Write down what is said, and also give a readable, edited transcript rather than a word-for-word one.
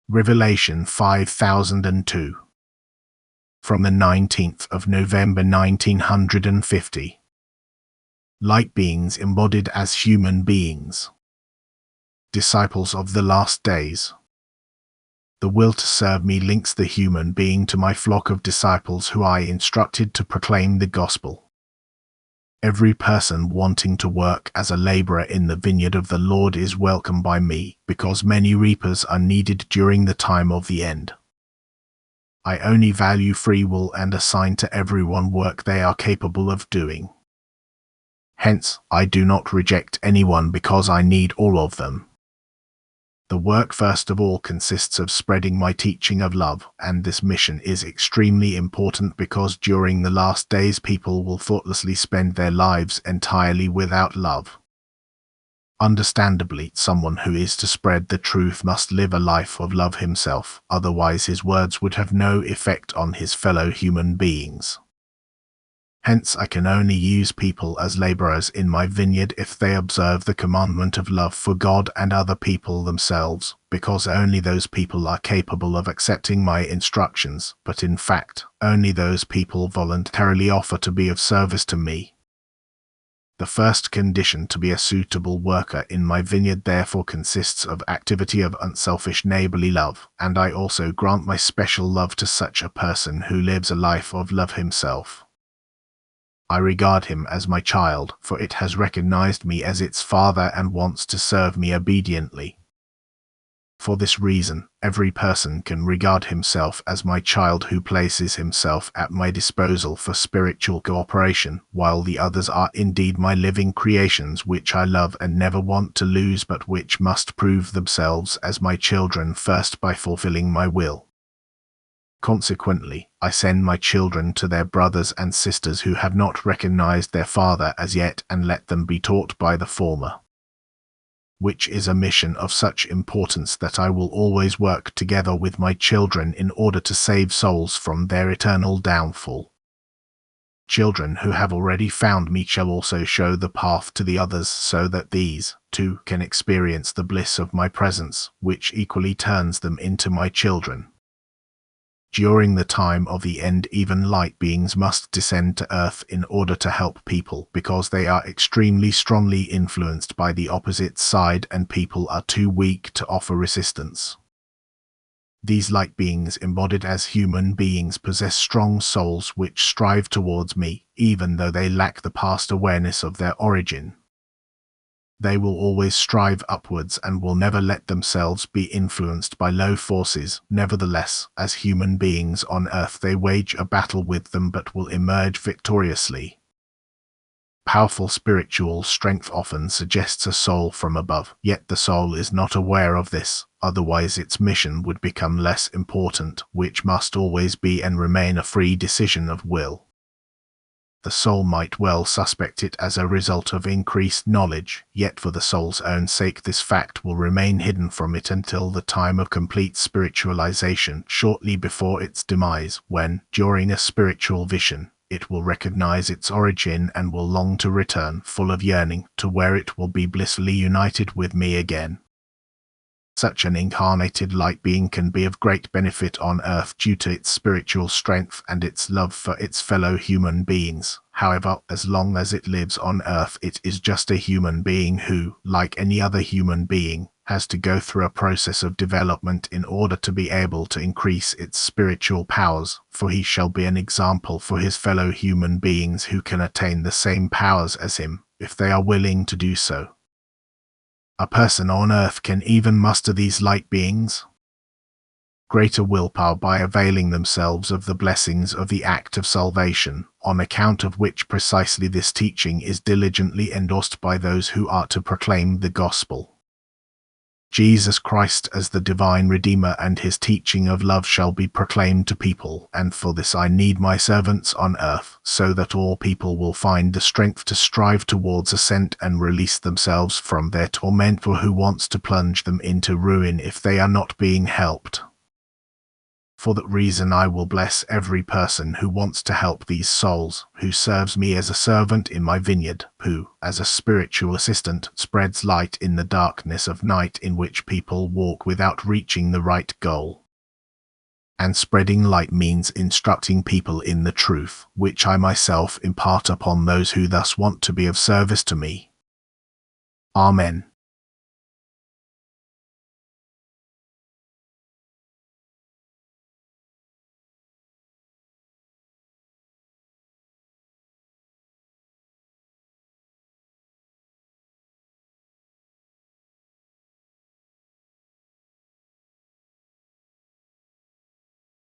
Revelation 5002. From the 19th of November 1950. Light beings embodied as human beings. Disciples of the last days. The will to serve me links the human being to my flock of disciples who I instructed to proclaim the gospel. Every person wanting to work as a laborer in the vineyard of the Lord is welcome by me, because many reapers are needed during the time of the end. I only value free will and assign to everyone work they are capable of doing. Hence, I do not reject anyone because I need all of them. The work first of all consists of spreading my teaching of love, and this mission is extremely important because during the last days people will thoughtlessly spend their lives entirely without love. Understandably, someone who is to spread the truth must live a life of love himself, otherwise his words would have no effect on his fellow human beings. Hence I can only use people as laborers in my vineyard if they observe the commandment of love for God and other people themselves, because only those people are capable of accepting my instructions, but in fact, only those people voluntarily offer to be of service to me. The first condition to be a suitable worker in my vineyard therefore consists of activity of unselfish neighborly love, and I also grant my special love to such a person who lives a life of love himself. I regard him as my child, for it has recognized me as its father and wants to serve me obediently. For this reason, every person can regard himself as my child who places himself at my disposal for spiritual cooperation, while the others are indeed my living creations which I love and never want to lose, but which must prove themselves as my children first by fulfilling my will. Consequently, I send my children to their brothers and sisters who have not recognized their father as yet, and let them be taught by the former. Which is a mission of such importance that I will always work together with my children in order to save souls from their eternal downfall. Children who have already found me shall also show the path to the others, so that these, too, can experience the bliss of my presence, which equally turns them into my children. During the time of the end, even light beings must descend to earth in order to help people, because they are extremely strongly influenced by the opposite side and people are too weak to offer resistance. These light beings embodied as human beings possess strong souls which strive towards me, even though they lack the past awareness of their origin. They will always strive upwards and will never let themselves be influenced by low forces. Nevertheless, as human beings on earth they wage a battle with them but will emerge victoriously. Powerful spiritual strength often suggests a soul from above, yet the soul is not aware of this, otherwise its mission would become less important, which must always be and remain a free decision of will. The soul might well suspect it as a result of increased knowledge, yet for the soul's own sake this fact will remain hidden from it until the time of complete spiritualization, shortly before its demise, when, during a spiritual vision, it will recognize its origin and will long to return, full of yearning, to where it will be blissfully united with me again. Such an incarnated light being can be of great benefit on earth due to its spiritual strength and its love for its fellow human beings. However, as long as it lives on earth, it is just a human being who, like any other human being, has to go through a process of development in order to be able to increase its spiritual powers, for he shall be an example for his fellow human beings who can attain the same powers as him, if they are willing to do so. A person on earth can even muster these light beings. Greater willpower by availing themselves of the blessings of the act of salvation, on account of which precisely this teaching is diligently endorsed by those who are to proclaim the gospel. Jesus Christ as the divine Redeemer and his teaching of love shall be proclaimed to people, and for this I need my servants on earth, so that all people will find the strength to strive towards ascent and release themselves from their torment, for who wants to plunge them into ruin if they are not being helped? For that reason I will bless every person who wants to help these souls, who serves me as a servant in my vineyard, who, as a spiritual assistant, spreads light in the darkness of night in which people walk without reaching the right goal. And spreading light means instructing people in the truth, which I myself impart upon those who thus want to be of service to me. Amen.